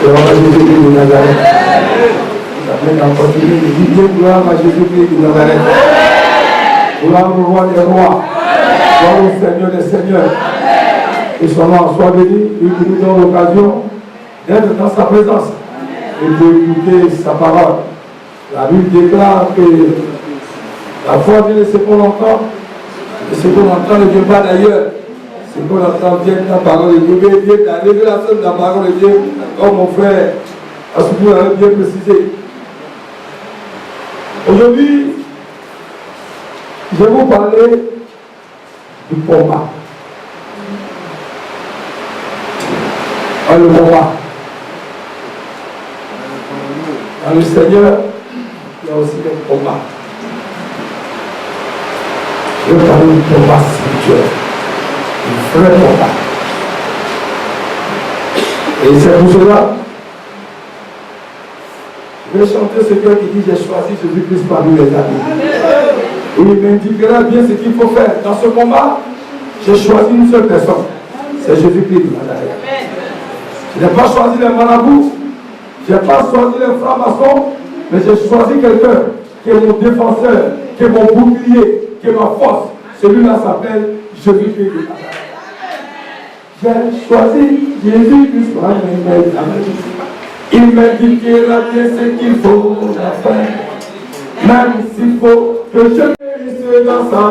Gloire à Jésus-Christ de Nazareth. J'appelle en continuer de dire gloire à Jésus-Christ de Nazareth. Gloire au roi des rois. Gloire au Seigneur des seigneurs. Que son nom soit béni, lui qui nous donne l'occasion d'être dans sa présence et d'écouter sa parole. La Bible déclare que la foi vient de ce qu'on entend, et ce qu'on entend ne vient pas d'ailleurs. Ce qu'on entend vient de la parole de Dieu, vient de la révélation de la parole de Dieu, comme mon frère Assoupou l'avait bien précisé. Aujourd'hui, je vais vous parler du combat. Le combat. Dans le Seigneur, il y a aussi des combats. Je vais parler du combat spirituel. Un vrai combat. Et c'est pour cela, je vais chanter ce cœur qui dit j'ai choisi Jésus-Christ parmi les amis. Et il m'indiquera bien ce qu'il faut faire. Dans ce combat, j'ai choisi une seule personne. C'est Jésus-Christ de Nazareth. Je n'ai pas choisi les marabouts, je n'ai pas choisi les francs-maçons, mais j'ai choisi quelqu'un qui est mon défenseur, qui est mon bouclier, qui est ma force. Celui-là s'appelle Jésus-Christ de Nazareth. J'ai choisi Jésus-Christ parmi mes amis. Il m'indiquera bien ce qu'il faut faire, même s'il faut que je périsse dans sa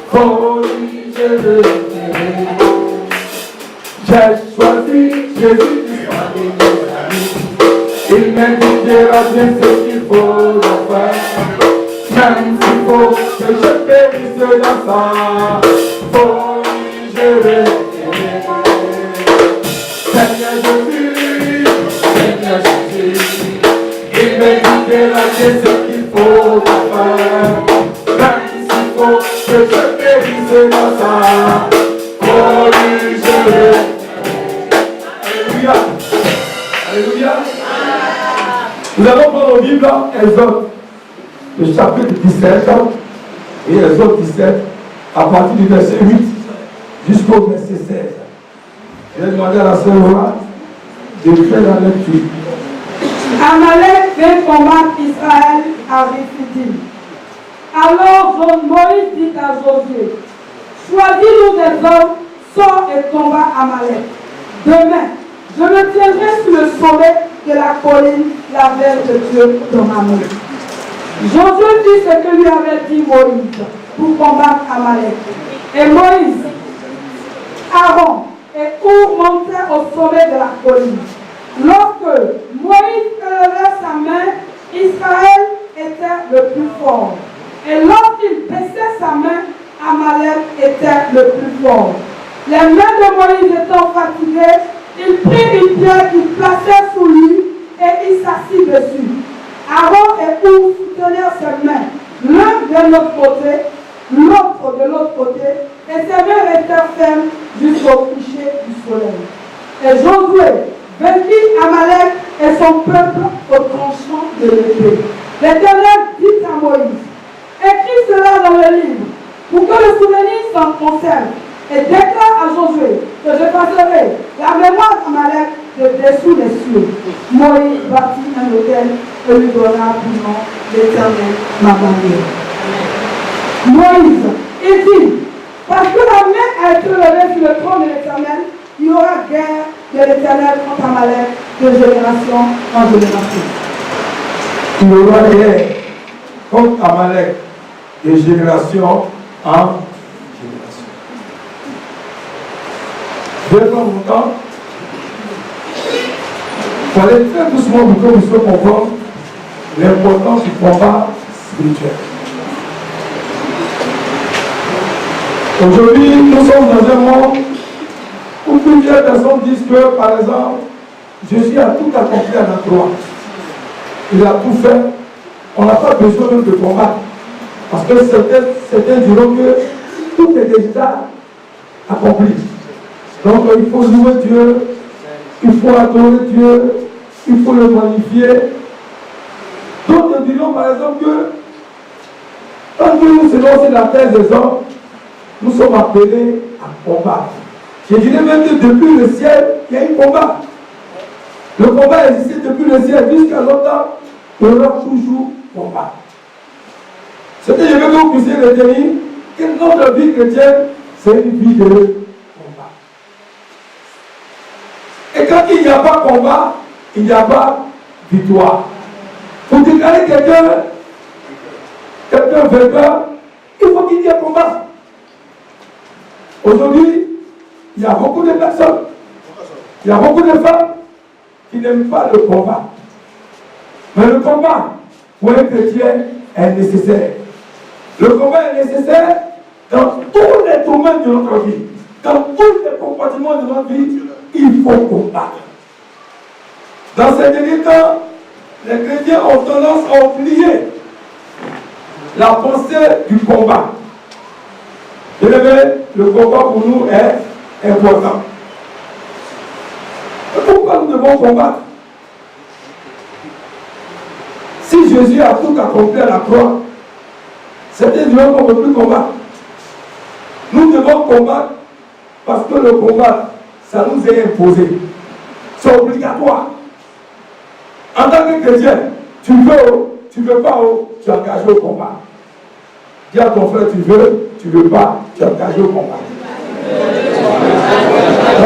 folie, je le ferai. J'ai choisi Jésus-Christ parmi mes amis. Il m'indiquera bien ce qu'il faut faire, même s'il faut que je périsse dans sa folie, je le ferai. Seigneur Jésus, Seigneur Jésus, il m'indiquera bien ce qu'il faut faire, même s'il faut que je périsse dans sa folie, je le ferai. Alléluia. Alléluia. Nous allons prendre nos Bibles, Exode, le chapitre 17 et Exode 17, à partir du verset 8 jusqu'au verset 16. Je vais demander à la sœur Laura de faire la lecture. Amalek vint combattre Israël à Rephidim. Alors Moïse dit à Josué, choisis-nous des hommes, sors et combat Amalek. Demain, je me tiendrai sur le sommet de la colline, la verge de Dieu dans ma main. Josué fit ce que lui avait dit Moïse pour combattre Amalek. Et Moïse, Aaron et Our montèrent au sommet de la colline. Lorsque Moïse élevait sa main, Israël était le plus fort. Et lorsqu'il baissait sa main, Amalek était le plus fort. Les mains de Moïse étant fatiguées, il prit une pierre qu'il plaçait sous lui et il s'assit dessus. Aaron et Our soutenirent ses mains, l'un de l'autre côté, l'autre de l'autre côté, et ses mains restèrent fermes jusqu'au coucher du soleil. Et Josué vainquit Amalek et son peuple au tranchant de l'épée. L'Éternel dit à Moïse, écris cela dans le livre, pour que le souvenir s'en conserve, et déclare à Josué que je passerai la mémoire d'Amalek de dessous les cieux. Moïse bâtit un autel et lui donna pour nom l'Éternel m'a mandé. Moïse, il dit, parce que la main a été levée sur le trône de l'Éternel, il y aura guerre de l'Éternel contre Amalek de génération en génération. Il y aura guerre contre Amalek de génération en génération. Devant longtemps, il fallait très doucement pour que vous puissiez comprendre l'importance du combat spirituel. Aujourd'hui, nous sommes dans un monde où plusieurs personnes disent que, par exemple, Jésus a tout accompli à la croix. Il a tout fait. On n'a pas besoin même de combattre. Parce que certains diront que tout est déjà accompli. Donc il faut louer Dieu, il faut adorer Dieu, il faut le magnifier. D'autres diront par exemple que quand nous sommes sur la terre des hommes, nous sommes appelés à combattre. Je dirais même que depuis le ciel, il y a un combat. Le combat existe depuis le ciel jusqu'à longtemps. Il y aura toujours combat. Ce que je veux que vous puissiez retenir, que notre vie chrétienne, c'est une vie de combat. Et quand il n'y a pas combat, il n'y a pas victoire. Pour déclarer quelqu'un vainqueur, il faut qu'il y ait combat. Aujourd'hui, il y a beaucoup de personnes, il y a beaucoup de femmes qui n'aiment pas le combat. Mais le combat, pour un chrétien, est nécessaire. Le combat est nécessaire dans tous les domaines de notre vie. Dans tous les comportements de notre vie, il faut combattre. Dans ces derniers temps, les chrétiens ont tendance à oublier la pensée du combat. Le combat pour nous est important. Et pourquoi nous devons combattre? Si Jésus a tout accompli à la croix, c'était du même qu'on ne peut plus combattre. Nous devons combattre parce que le combat, ça nous est imposé. C'est obligatoire. En tant que chrétien, tu veux pas, tu es engagé au combat. Dis à ton frère, tu veux pas, tu es engagé au combat.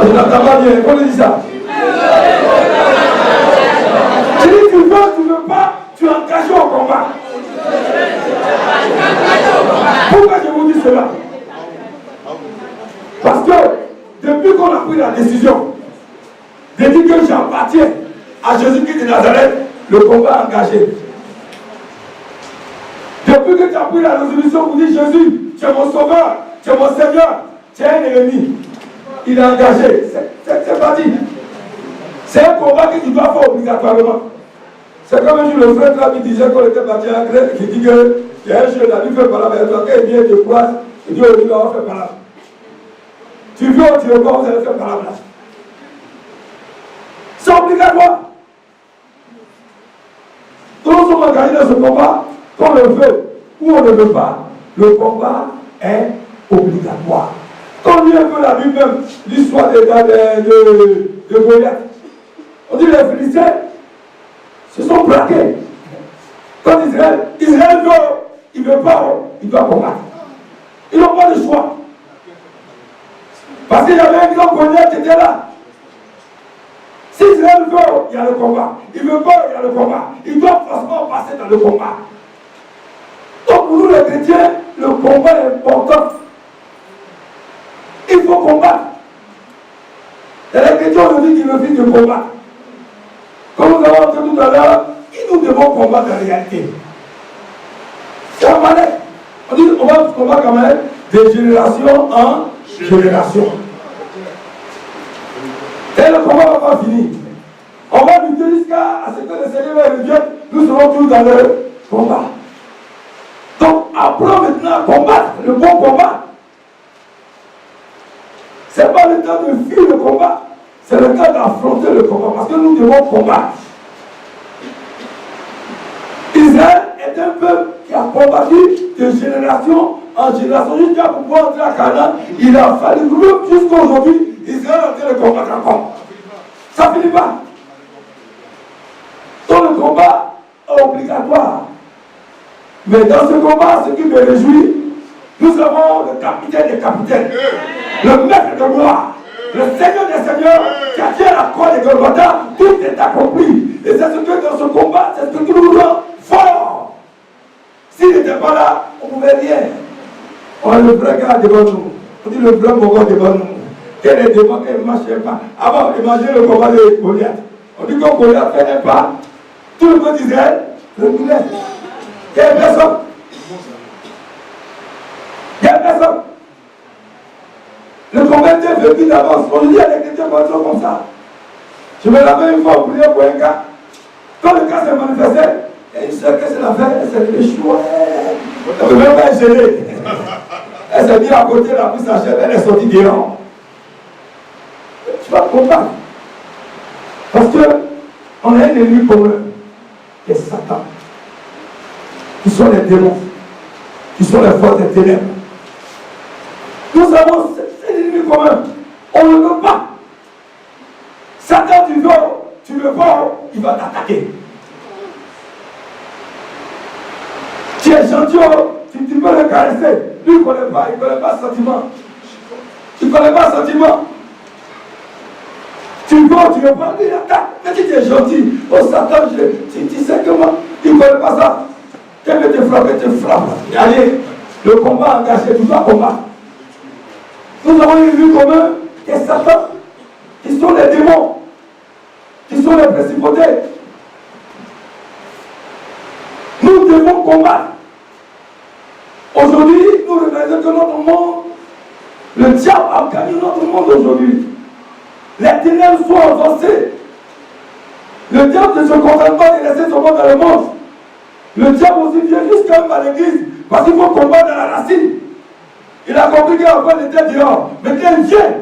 Je n'entends pas bien, on dit ça. Tu dis tu veux pas, tu es engagé au combat. Pourquoi je vous dis cela? Parce que depuis qu'on a pris la décision de dire que j'appartiens à Jésus-Christ de Nazareth, le combat est engagé. Depuis que tu as pris la résolution pour dire Jésus, tu es mon sauveur, tu es mon Seigneur, tu es un ennemi, il est engagé. C'est parti. C'est un combat que tu dois faire obligatoirement. C'est comme un jour le frère là qui disait qu'on était parti en Grèce, qui dit que il y a un jeune là, lui fait par là, mais toi, quand il vient te croise, il dit on va faire par là. Tu veux ou tu veux pas, vous allez faire par là. C'est obligatoire. Nous sommes engagés dans ce combat, qu'on le veut ou on ne veut pas. Le combat est obligatoire. Quand on lit un peu la Bible même, l'histoire de Goliath, on dit les Philistins se sont braqués. Quand Israël veut, il ne veut pas, il doit combattre. Ils n'ont pas de choix. Parce qu'il y avait un grand Goliath qui était là. Si Israël veut, il y a le combat. Il veut pas, il y a le combat. Il doit forcément passer dans le combat. Donc pour nous les chrétiens, le combat est important. Il faut combattre. Il y a les chrétiens aujourd'hui qui refusent de combattre. Comme nous avons entendu tout à l'heure, nous devons combattre la réalité. C'est un malin. On dit on va combattre quand même de génération en génération. Et le combat ne va pas finir. On va lutter jusqu'à ce que le Seigneur revienne. Nous serons tous dans le combat. Donc, apprends maintenant à combattre le bon combat. Ce n'est pas le temps de fuir le combat. C'est le temps d'affronter le combat. Parce que nous devons combattre. Israël est un peuple qui a combattu de génération en génération jusqu'à pouvoir entrer à Canaan. Il a fallu jusqu'à aujourd'hui. Israël est en train de combattre encore. Ça ne finit pas. Donc le combat est obligatoire. Mais dans ce combat, ce qui me réjouit, nous avons le capitaine des capitaines, le maître de gloire, le Seigneur des seigneurs, qui a fait la croix de Golgotha, tout est accompli. Et c'est ce que dans ce combat, c'est ce que nous rend fort. S'il n'était pas là, on ne pouvait rien. On a le vrai gars devant nous. On dit le vrai Mogo devant nous. Quel est devant, qu'elle ne marchait pas. Avant, imaginez le combat de Goliath. On dit que Goliath fait un pas. Tout le monde d'Israël reculait. Il y a personne. Il y a personne. Le combat était vécu d'avance. On dit à des chrétiens comme ça. Je me rappelle une fois, on priait pour un gars. Quand le gars s'est manifesté, il y a une soeur, qu'est-ce qu'elle a fait? Elle s'est levée chouette. Elle ne peut même pas être gênée. Elle s'est mise à côté, elle a pris sa chaise, elle est sortie dehors. Tu vas combattre. Parce qu'on a un ennemi commun, qui est Satan. Qui sont les démons. Qui sont les forces des ténèbres. Nous avons cet ennemi commun. On ne peut pas. Satan, tu le vois, il va t'attaquer. Tu es gentil, tu peux le caresser. Lui, il ne connaît pas le sentiment. Tu ne connais pas le sentiment. Tu vas, tu le prends, il attaque. Mais tu es gentil. Oh Satan, tu sais comment. Il ne connaît pas ça. Quand il te frappe, te frappe. Et allez, le combat engagé, tu dois combattre. Nous avons une vue commune qui est Satan, qui sont les démons, qui sont les principautés. Nous devons combattre. Aujourd'hui, nous réalisons que notre monde, le diable a gagné notre monde aujourd'hui. Les ténèbres sont avancées. Le diable ne se contente pas de laisser son monde dans le monde. Le diable aussi vient jusqu'à même à l'église parce qu'il faut combattre dans la racine. Il a compris qu'avant il était dehors. Maintenant il vient.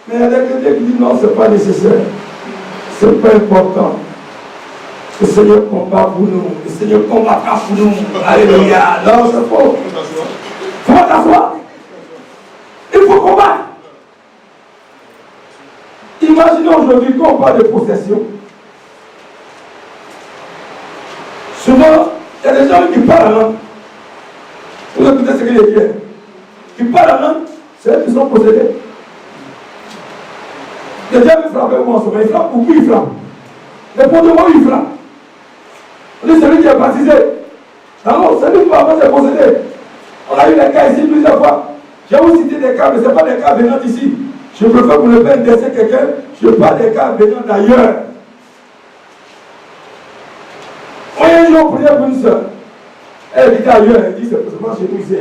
Mais il y a des chrétiens qui disent non, ce n'est pas nécessaire. Ce n'est pas important. Le Seigneur combat pour nous. Le Seigneur combattra pour nous. Alléluia. Non, c'est faux. Il faut t'asseoir. Il faut combattre. Imaginez aujourd'hui qu'on parle de possession. Souvent, il y a des gens qui parlent la langue. Vous écoutez ce qu'il dit. Qui parlent la langue, c'est eux qui sont possédés. Les gens me frappent moi en ce moment. Ils frappent pour qui ils frappent. Répondez-moi où ils frappent. On dit celui qui est baptisé. Alors, celui qui va avoir ses possédés. On a eu des cas ici plusieurs fois. Je vais vous citer des cas, mais ce n'est pas des cas venant d'ici. Je préfère pour ne pas intéresser quelqu'un, je parle des cas venant d'ailleurs. Un jour, on priait pour une soeur. Elle était ailleurs, elle dit c'est forcément chez nous ici.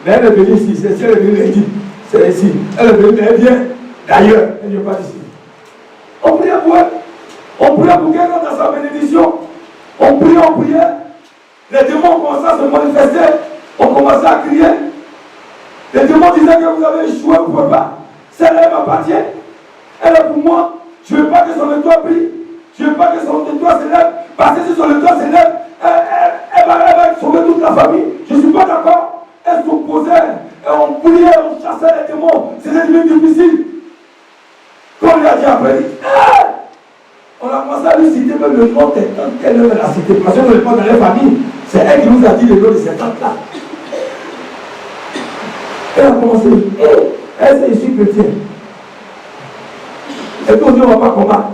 Mais elle est venue ici, c'est si elle est venue lundi, c'est ici. Elle est venue, elle vient d'ailleurs, elle ne vient pas d'ici. On priait pour elle. On priait pour qu'elle rentre dans sa bénédiction. On priait. Les démons commençaient à se manifester. On commençait à crier. Les démons disaient que vous avez échoué, vous ne pouvez pas. Celle-là m'appartient. Elle est pour moi. Je ne veux pas que son étoile brille. Je ne veux pas que son étoile s'élève. Parce que si son étoile s'élève, elle va sauver toute la famille. Je ne suis pas d'accord. Elle s'opposait. Et on priait, on chassait les démons. C'était devenu difficile. Quand on lui a dit après, on a commencé à lui citer même le nom des tantes qu'elle l'a cité. Parce qu'on n'est pas dans les familles. C'est elle qui nous a dit le nom de ces tantes-là. Elle a commencé. Elle, c'est ici chrétien. Et puis on dit on ne va pas combattre.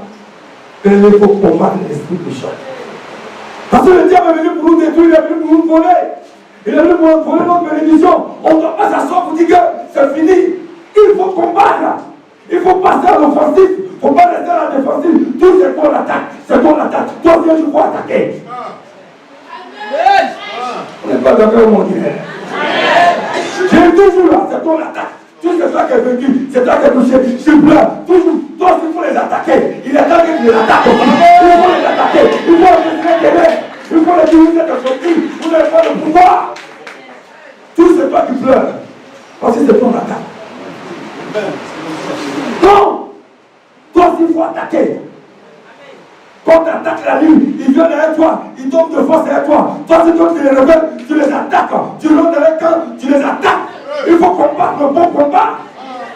Mais il faut combattre l'esprit méchant. Parce que le diable est venu pour nous détruire, il est venu pour nous voler. Il est venu pour nous voler notre bénédiction. On ne doit pas s'asseoir pour dire que c'est fini. Il faut combattre. Il faut passer à l'offensive. Il ne faut pas rester à la défensive. Tout c'est ton attaque. C'est ton attaque. Toi viens, tu faut attaquer. On n'est pas d'accord, mon Dieu. J'ai toujours là, c'est ton attaque. Tout c'est toi qui es vaincu, c'est toi qui es touché, je pleure, toujours. Toi, il faut les attaquer. Il est temps que tu les attaques. Il faut les attaquer. Il faut les aider. Il faut les diviser de sortir. Vous n'avez pas le pouvoir. Tout c'est toi qui pleures. Parce que c'est ton attaque. Non. Toi, il faut attaquer. Quand tu attaques la nuit, ils viennent derrière toi, ils tombent de force derrière toi. Toi, c'est toi qui les rebelles, tu les attaques. Tu rentres dans les camps, tu les attaques. Il faut combattre le bon combat.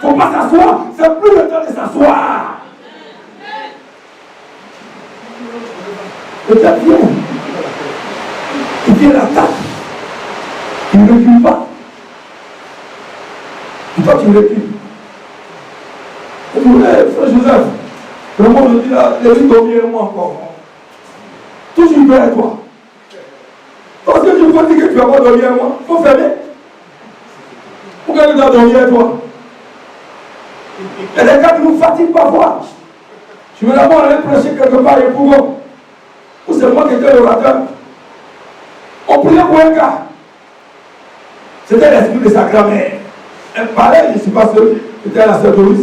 Il ne faut pas s'asseoir. C'est plus le temps de s'asseoir. Le gars vient. Il vient l'attaque. Il ne recule pas. Et toi, tu recules. Et vous, frère Joseph, vraiment, je dis là, les gens dormir moi encore. Toujours vers toi. Parce que je veux dire que tu vas pas dormir à moi. Il faut fermer. Pourquoi tu dois dormir à toi? Et les gars qui nous fatiguent parfois. Je veux d'abord aller prêcher quelque part et pour vous. Ou c'est moi qui étais l'orateur. On priait pour un gars. C'était l'esprit de sa grand-mère. Elle parlait, je ne suis pas seul. C'était la sœur Doris.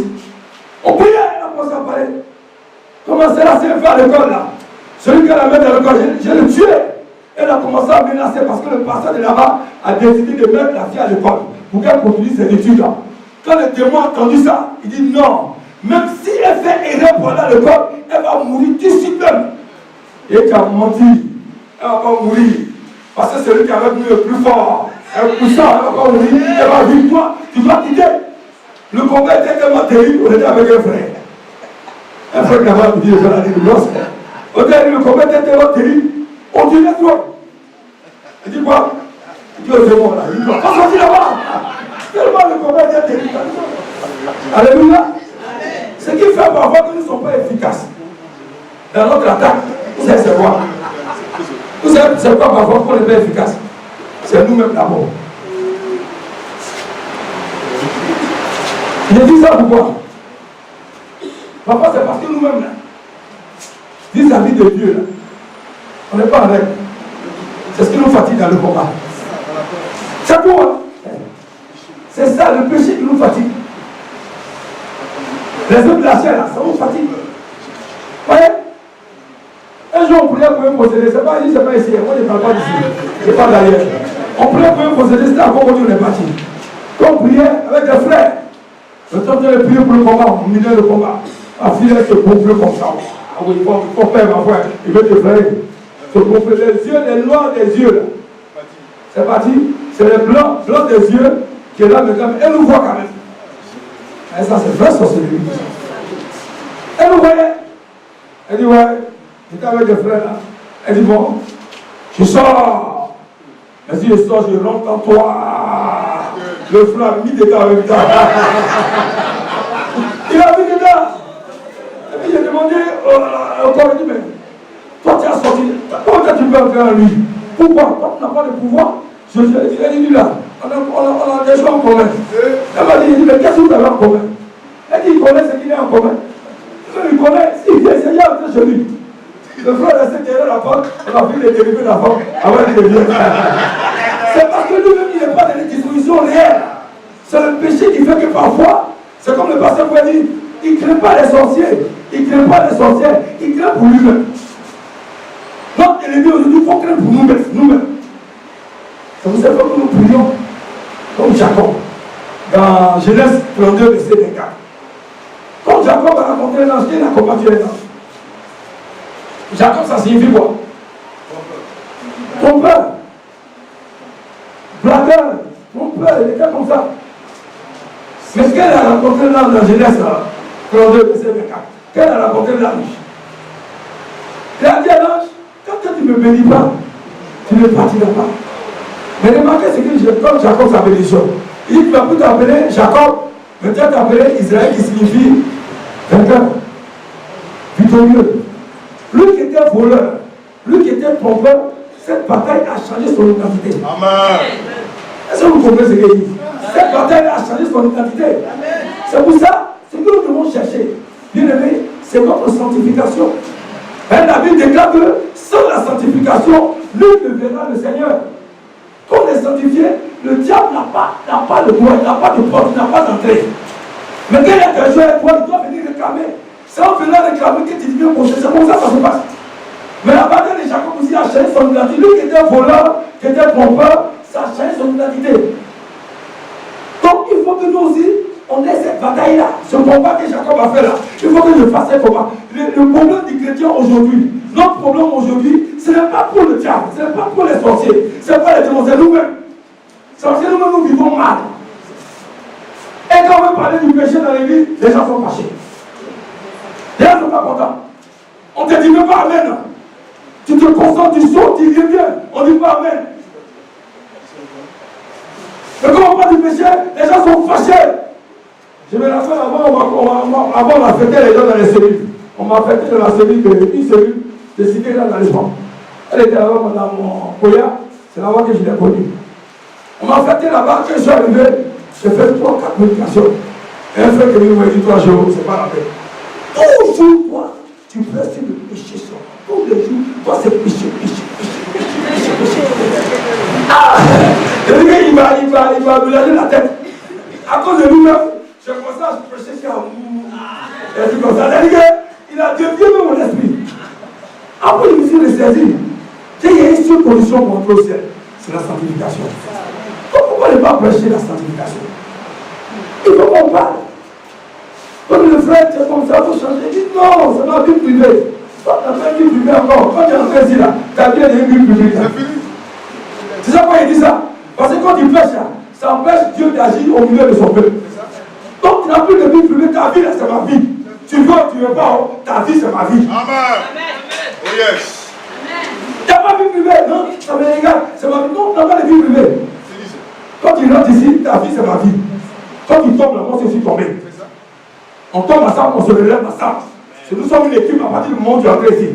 On priait, elle a commencé à parler. Comment c'est la seule fille à l'école là? Celui qui a la main dans l'école, je l'ai tué. Elle a commencé à menacer parce que le pasteur de là-bas a décidé de mettre la fille à l'école pour qu'elle continue ses études là. Quand le témoin a entendu ça, il dit non, même si elle fait erreur pour aller à l'école, elle va mourir tout de suite même. Et tu as menti, elle ne va pas mourir. Parce que celui qui a venu le plus fort, un puissant, elle ne va pas mourir, elle va vivre toi, tu dois quitter. Le combat était tellement terrible, on était avec un frère. Un frère qui avait dit de faire la délivrance. On dit, le combat était tellement terrible. On dit, toi. Il dit quoi? Il dit, oh, c'est bon, là. Il dit, pas sortir là-bas. Tellement le combat était terrible. Alléluia. Ce qui fait parfois que nous ne sommes pas efficaces dans notre attaque, vous savez c'est quoi? Vous savez c'est quoi parfois qu'on n'est pas efficace? C'est nous-mêmes d'abord. Je dis ça pourquoi? Parfois c'est parce que nous-mêmes là, vis-à-vis de Dieu là, on n'est pas en règle. C'est ce qui nous fatigue dans le combat. C'est quoi? C'est ça le péché qui nous fatigue. Les autres de la chair là, ça nous fatigue. Vous voyez? Un jour on priait pour un possédé, c'est pas ici, moi je ne parle pas d'ici, je parle d'ailleurs. On priait pour un possédé, c'était encore aujourd'hui on est parti. Quand on priait avec des frères, le temps de prier pour le combat, on minait le combat. Ma fille elle se gonfle comme ça. Ah oui, il faut faire ma frère, il veut te frère. Se gonfle les yeux, les noirs des yeux là. C'est parti, c'est les blancs des yeux qui est là maintenant, elle nous voit quand même. Et ça c'est vrai sorcellerie. Elle nous voyait. Elle dit ouais. J'étais avec des frères là. Elle dit bon, je sors. Elle dit je sors, je rentre en toi. Le frère a mis dedans avec toi. Il a mis dedans. Et puis j'ai demandé encore, il dit mais toi tu as sorti. Pourquoi tu peux entrer en lui? Pourquoi? Toi tu n'as pas de pouvoir. Elle dit là, on a des choses en commun. Elle m'a dit mais qu'est-ce que vous avez en commun? Elle dit il connaît ce qu'il y a en commun. Il connaît, s'il vient essayer à entrer chez lui. Le frère restait derrière la porte, on a vu les dérivés de la porte avant qu'il devienne. C'est parce que lui-même, il n'est pas dans les dispositions réelles. C'est le péché qui fait que parfois, c'est comme le pasteur vous dit, il ne craint pas les sorciers, il ne craint pas les sorcières, il craint pour lui-même. Notre ennemi aujourd'hui, il faut craindre pour nous-mêmes. C'est pour ça que nous prions comme Jacob, dans Genèse 32, verset 24. Quand Jacob a rencontré un ange, il a combattu un ange. Jacob, ça signifie quoi? Trompeur, blagueur, trompeur, il était comme ça. Mais ce qu'elle a rencontré là dans Genèse 32, verset 24, qu'elle a rencontré l'ange. Il a dit à l'ange, quand tu ne me bénis pas, tu ne partiras pas. Mais remarquez ce que comme Jacob sa bénédiction. Il dit, tu vas plus t'appeler Jacob, mais tu vas t'appeler Israël qui signifie vainqueur, victorieux. Lui qui était voleur, lui qui était trompeur, cette bataille a changé son identité. Amen. Est-ce que vous comprenez ce qu'il dit? Cette bataille a changé son identité. C'est pour ça, ce que nous devons chercher, bien aimé, c'est notre sanctification. Et la Bible déclare que sans la sanctification, nul ne verra le Seigneur. Quand on est sanctifié, le diable n'a pas le droit, il n'a pas de porte, il n'a pas d'entrée. Mais quel est un jour, il doit venir réclamer. C'est en venant réclamer que tu deviens prochain. C'est comme ça que ça se passe. Mais la bataille de Jacob aussi a changé son identité. Lui qui était voleur, qui était trompeur, ça a changé son identité. Donc il faut que nous aussi, on ait cette bataille-là. Ce combat que Jacob a fait là. Il faut que je fasse ce combat. Le problème du chrétien aujourd'hui, notre problème aujourd'hui, ce n'est pas pour le diable, ce n'est pas pour les sorciers, ce n'est pas les démons, c'est nous-mêmes. C'est parce que nous-mêmes nous vivons mal. Et quand on veut parler du péché dans l'église, les gens sont fâchés. Les gens ne sont pas contents. On ne te dit même pas Amen. Tu te concentres, tu sautes, tu reviens. On ne dit pas Amen. Mais quand on parle du péché, les gens sont fâchés. Je me rappelle avant on a fêté les gens dans les cellules. On m'a fêté dans la cellule une cellule de cité là dans les champs. Elle était là-bas dans mon Koya, c'est là-bas que je l'ai connue. On m'a fêté là-bas, quand je suis arrivé, j'ai fait 3-4 méditations. Et un frère qui m'a dit 3 jours, c'est pas la peine. Toujours, toi, tu presses le péché sur tous les jours. Toi, c'est péché. Ah! Le gars, il m'a mélangé la tête. À cause de lui-même, j'ai commencé à prêcher sur un truc comme ça. Il a dévié mon esprit. Après, je me suis ressaisi. Il y a une seule condition pour entrer au ciel, c'est la sanctification. Pourquoi ne pas prêcher la sanctification? Il faut qu'on parle. Comme le frère, c'est comme ça, il faut changer. Il dit non, c'est ma vie privée. Toi, tu as fait une vie privée encore. Quand tu es entré ici, là, tu as bien une vie privée. C'est ça pourquoi il dit ça? Parce que quand tu prêches, ça empêche Dieu d'agir au milieu de son peuple. Donc tu n'as plus de vie privée, ta vie, là, c'est ma vie. Tu veux, tu veux pas, ta vie c'est ma vie. Amen. Oh yes. Tu n'as pas vie privée, non, ça me regarde, c'est ma vie. Non, tu n'as pas de vie privée. Quand tu rentres ici, ta vie c'est ma vie. Quand tu tombes là, moi c'est aussi tombé. On tombe ensemble, on se relève ensemble. Nous sommes une équipe à partir du moment où tu es entré ici.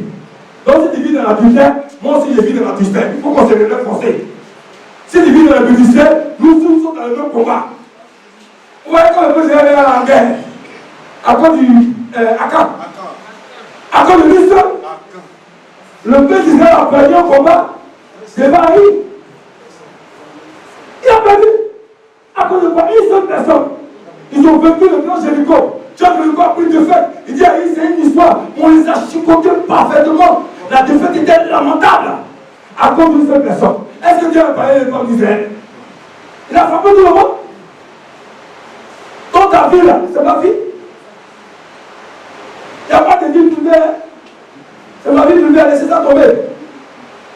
Donc si tu vis dans la dustère, moi aussi je vis dans la dustère. Il faut qu'on se relève français. Si tu vis dans la dustère, nous tous sommes dans le même combat. Vous voyez quand le président est allé en guerre, à cause du Akab, à cause de lui seul, le peuple d'Israël a perdu un combat devant Aïe. Il a perdu. À cause de quoi? Une seule personne. Ils ont vaincu le grand Jéricho. Jéricho a pris de défaite. Il dit Aïe, c'est une histoire. On les a chicotés parfaitement. La défaite était lamentable. À cause d'une seule personne. Est-ce que Dieu a parlé les femmes d'Israël? Il a frappé tout le monde. Dans ta vie là, c'est ma vie. Il n'y a pas de vie privée. C'est ma vie privée, laissez ça tomber.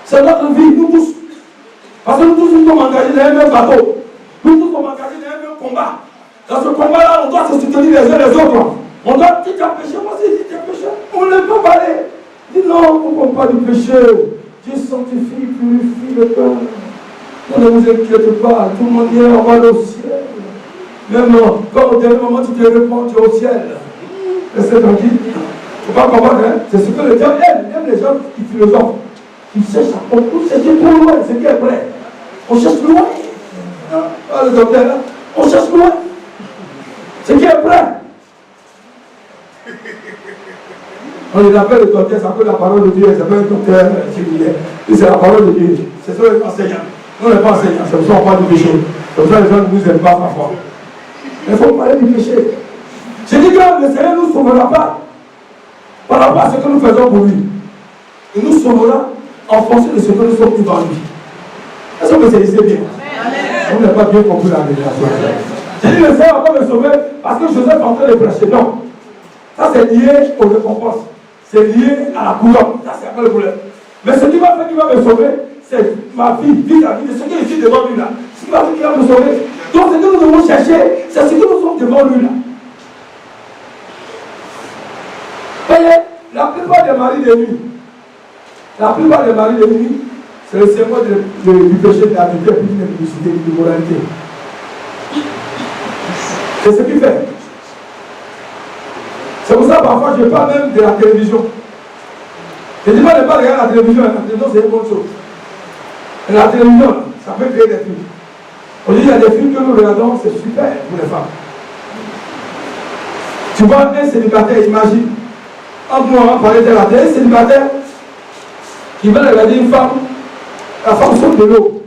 C'est notre vie, nous tous. Parce que nous tous nous sommes engagés dans un même bateau. Nous tous sommes engagés dans un même combat. Dans ce combat-là, on doit se soutenir les uns les autres. On doit dire tu as péché, moi aussi tu as péché. On ne peut pas aller. Dis non, on ne comprend pas du péché. Dieu sanctifie, purifie le cœur. Ne vous inquiétez pas, tout le monde est en bas au ciel. Même quand au dernier moment tu te réponds, tu es au ciel. Restez tranquille. Il ne faut pas comprendre, hein? C'est ce que le diable aime. Il aime les gens qui philosophent. Ils cherchent à comprendre ce qui est trop loin, ce qui est près. On cherche loin. Ah, le docteur là, on cherche loin. Ce qui est prêt. On les appelle le docteur, ça s'appelle la parole de Dieu, ça s'appelle le docteur civilier. Et c'est la parole de Dieu. C'est ça les enseignants. Nous, on n'est pas enseignants, c'est pour ça qu'on parle du péché. C'est pour ça que les gens ne nous aiment pas parfois. Il faut parler du péché. Je dis que le Seigneur ne nous sauvera pas par rapport à ce que nous faisons pour lui. Il nous sauvera en fonction de ce que nous sommes devant lui. Est-ce que vous saisissez bien? On n'a pas bien compris la révélation. J'ai dit le Seigneur va pas me sauver parce que Joseph est en train de prêcher. Non. Ça c'est lié aux récompenses. C'est lié à la couronne. Ça c'est pas le problème. Mais ce qui va faire qu'il va me sauver, c'est ma vie, vis-à-vis de ce qui est ici devant lui là. Ce qui va faire qu'il va me sauver. Donc ce que nous devons chercher, c'est ce que nous sommes devant lui là. Voyez, la plupart des maris de nuit, c'est le symbole du péché, de la vie, de l'impudicité, de l'immoralité. C'est ce qu'il fait. C'est pour ça parfois je parle même de la télévision. Je dis pas de pas regarder la télévision c'est une bonne chose. Mais la télévision, ça peut créer des films. Aujourd'hui, il y a des films que nous regardons, c'est super pour les femmes. Tu vois un célibataire, imagine, entre nous on va parler de la télé, un célibataire qui va regarder une femme, la femme saute de l'eau,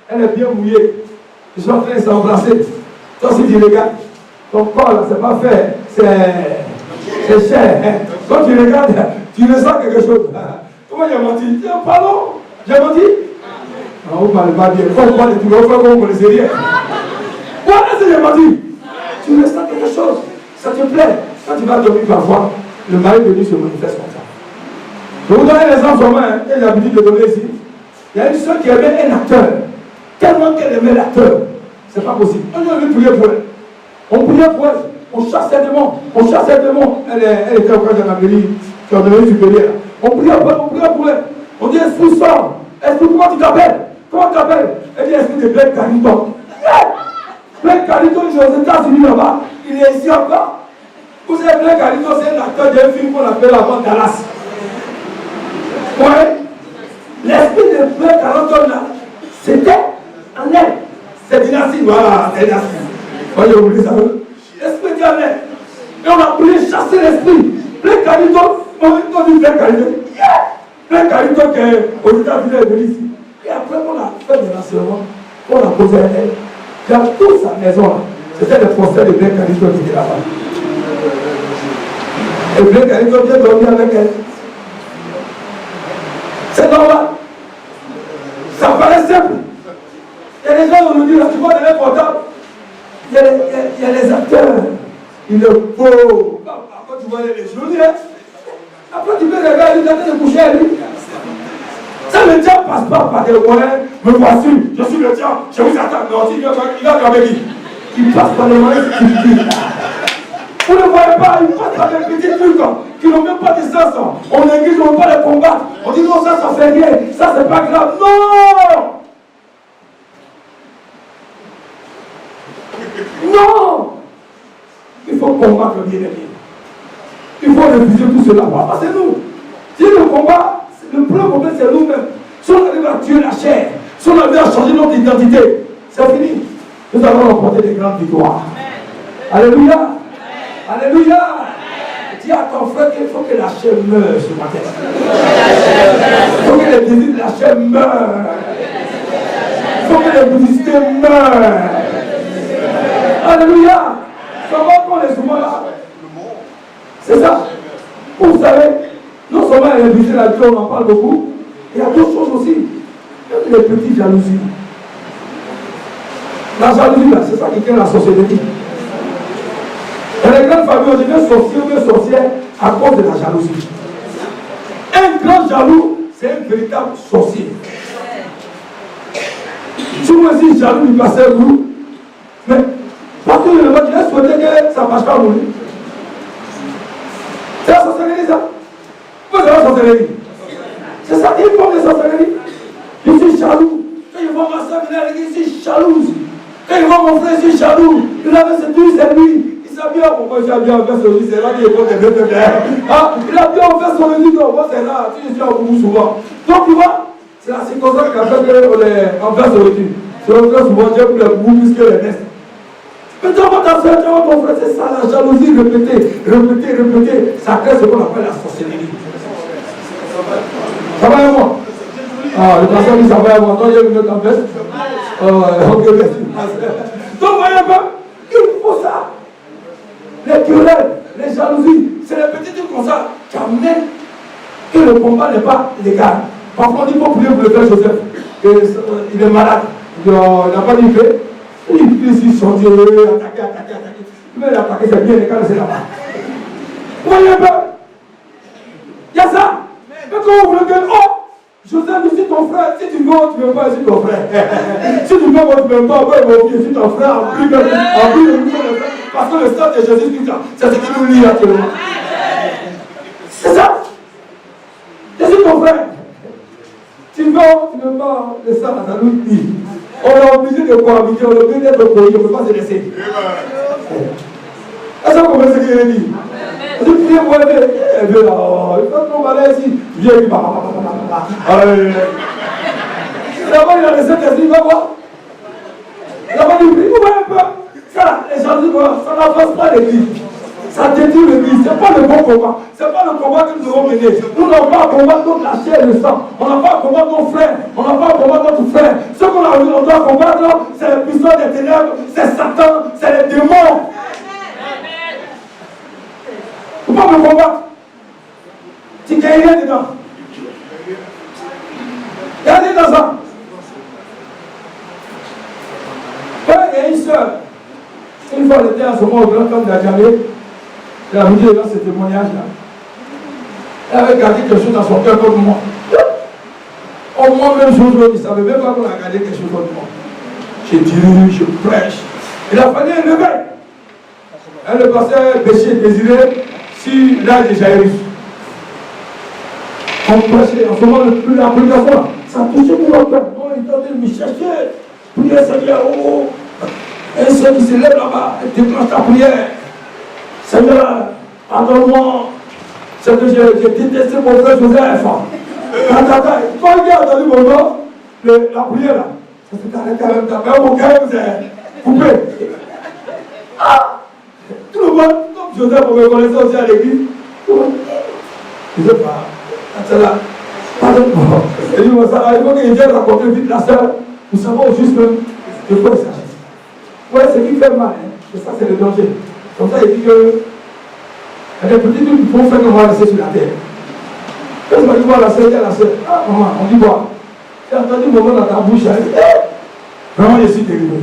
elle est bien mouillée, ils sont en train de s'embrasser. Toi si tu regardes, ton corps là, c'est pas fait, c'est cher. Hein? Quand tu regardes, tu ressens quelque chose. Comment j'ai menti? Pardon, j'ai menti? Non, vous ne parlez pas bien. Quand vous parlez, tu vas faire comme vous ne connaissez rien. Voilà ce que j'ai menti. Tu ressens quelque chose, ça te plaît. Quand tu vas dormir parfois, le mari de nuit se manifeste comme ça. Je vais vous donner l'exemple sur moi, hein, j'ai l'habitude de donner ici. Il y a une soeur qui aimait un acteur, tellement qu'elle aimait l'acteur. C'est pas possible. On a prié pour elle. On priait pour elle. On chassait des démons. Elle était au cas de la mairie supérieure. On priait pour elle. On dit Esprit sort. Esprit, comment tu t'appelles? Elle dit Esprit de Blake Carrington. Blake Carrington, il est aux États-Unis là-bas. Il est ici encore. Vous savez, Blake Carrington, c'est un acteur d'un film qu'on appelle avant Dallas. Ouais. L'esprit de Blake Carrington là, c'était en elle. C'est dynastie, voilà, c'est dynastie. Voyez, vous voulez ça? L'esprit était en elle. Et on a prié chasser l'esprit. Blake Carrington, on dit Blake Carrington. Blake Carrington qui est aux États-Unis est venu ici. Et après, on a fait des renseignements. On a posé à elle. Dans toute sa maison là, c'était le procès de Blake Carrington qui était là-bas. Et Blake Carrington vient dormir avec elle. C'est normal. Ça paraît simple. Il y a des gens aujourd'hui, là, tu vois dans les portables, il y a les acteurs, il est beau. Après, tu vois les jolis, hein. Après, tu peux regarder, il est en train de coucher à lui. Ça, le diable passe pas par des moyens, me voici, je suis le diable, je vous attends. Non, il va avec qui? Il passe par les moyens qui dit. Vous ne voyez pas, ils passent par des petits trucs qui n'ont même pas de sens. On néglige, on ne veut pas les combattre. On dit non, ça fait rien, ça c'est pas grave. Non! Non! Il faut combattre le bien-aimé. Il faut refuser tout cela. Parce que nous, si le combat, le premier problème c'est nous-mêmes. Si on arrive à tuer la chair, si on arrive à changer notre identité, c'est fini. Nous allons remporter des grandes victoires. Alléluia. Alléluia. Dis à ton frère qu'il faut que la chair meure ce matin. Il faut que les désirs de la chair meurent. Il faut que les publicités meurent. Alléluia. Ça va qu'on est souvent là. C'est ça. Vous savez, non seulement les publicités, la vie, on en parle beaucoup, il y a d'autres choses aussi. Même les petites jalousies. La jalousie, là, c'est ça qui crée la société. Dans les grandes familles, on devient sorcier ou sorcière à cause de la jalousie. Un grand jaloux, c'est un véritable sorcier. Si moi aussi jaloux du passé, vous, mais parce que le monde, il a souhaité que ça ne marche pas pour lui. C'est la sorcellerie, ça. Vous savez la sorcellerie. C'est ça qu'ils font des sorcelleries. Je suis jaloux. Quand ils voient ma soeur venir à l'église, je suis jalouse. Quand ils voient mon frère, je suis jaloux. Il avait séduit, c'est lui. Il s'habille, pourquoi j'ai bien fait son lit, c'est là qu'il est bon de mettre derrière. Il a bien fait son lit, donc moi c'est là, tu es beaucoup souvent. Donc tu vois, c'est la circonstance qui a fait qu'on fait son lit. C'est le fait souvent, Dieu pour les bouts plus que les restes. Mais tu vois ta soeur, tu vois ton frère, c'est ça la jalousie répétée. Ça crée ce qu'on appelle la sorcellerie. Ça va et moi? Le pasteur dit ça va et moi. Toi, j'ai vu mettre en veste. Ok, merci. Donc, voyez pas, il faut ça. Les querelles, les jalousies, c'est les petits trucs comme ça qui amènent que le combat n'est pas légal. Parfois, on dit faut prier pour le frère Joseph. Il est malade. Il n'a pas dit fait. Il peut ici sortir, attaquer. Mais l'attaquer, c'est bien, les gars, c'est là-bas. Vous voyez pas? Il y a ça. Mais quand vous voulez que, Joseph, ici ton frère, si tu veux, tu ne veux pas ici ton frère. Si tu veux, tu ne veux pas, il va ici ton frère, en plus de frère. Parce que le sang de Jésus-Christ, c'est ce qui nous lie actuellement. C'est ça. C'est ton frère. Tu veux, tu ne veux pas, le sang, ça nous lie. On est obligé de cohabiter, on est obligé d'être poli, on ne peut pas se laisser. Est-ce que vous comprenez ce que je dis? Je prie pour aider. Il faut que nous allons ici. Viens, il va. D'abord, il a laissé des il va voir. D'abord, il dit, vous voyez un peu. Ça, les gens disent, ça n'avance pas l'église. Ça détruit l'église. Ce n'est pas le bon combat. Ce n'est pas le combat que nous devons mener. Nous n'avons pas à combattre contre la chair et le sang. On n'a pas à combattre nos frères. On n'a pas à combattre notre frère. Ce qu'on doit combattre, c'est la puissance des ténèbres, c'est Satan, c'est les démons. Il ne faut pas me combattre. Tu ne gagnes rien dedans. Il y a des dans ça. Il y a une soeur. Une fois, elle était à ce moment au grand camp d'Adjamé. Elle a vu dans ce témoignage-là. Elle avait gardé quelque chose dans son cœur contre moi. Au moins, même chose, il ne savait même pas qu'on a gardé quelque chose contre moi. Je dirige, je prêche. Il a fallu un réveil. Elle le passait péché désiré sur l'âge de Jairus. On prêchait, en ce moment, la prédication, ça touchait tout le cœur. Il est en train de me chercher. Priez Seigneur, un seul qui se lève là-bas, déclenche ta prière. Seigneur, pardonne-moi. C'est que j'ai détesté mon frère Joseph. Quand il a entendu mon nom, la prière là, ça s'est arrêté en même temps. Mais mon cœur s'est coupé. Tout le monde, comme Joseph, on me connaissait aussi à l'église. Je ne sais pas. Là, pardonne-moi. Il dit, il faut qu'il vienne raconter vite la soeur. Nous savons juste de quoi il s'agit. Ouais, ce qui fait mal, et ça c'est le danger. Comme ça, il dit que il y a des petits trucs qu'il faut faire qu'on va laisser sur la terre. Quand on dit voir la soeur, il y a la soeur. Ah, maman, on dit quoi? J'ai entendu un moment dans ta bouche, elle dit, vraiment, je suis délivré.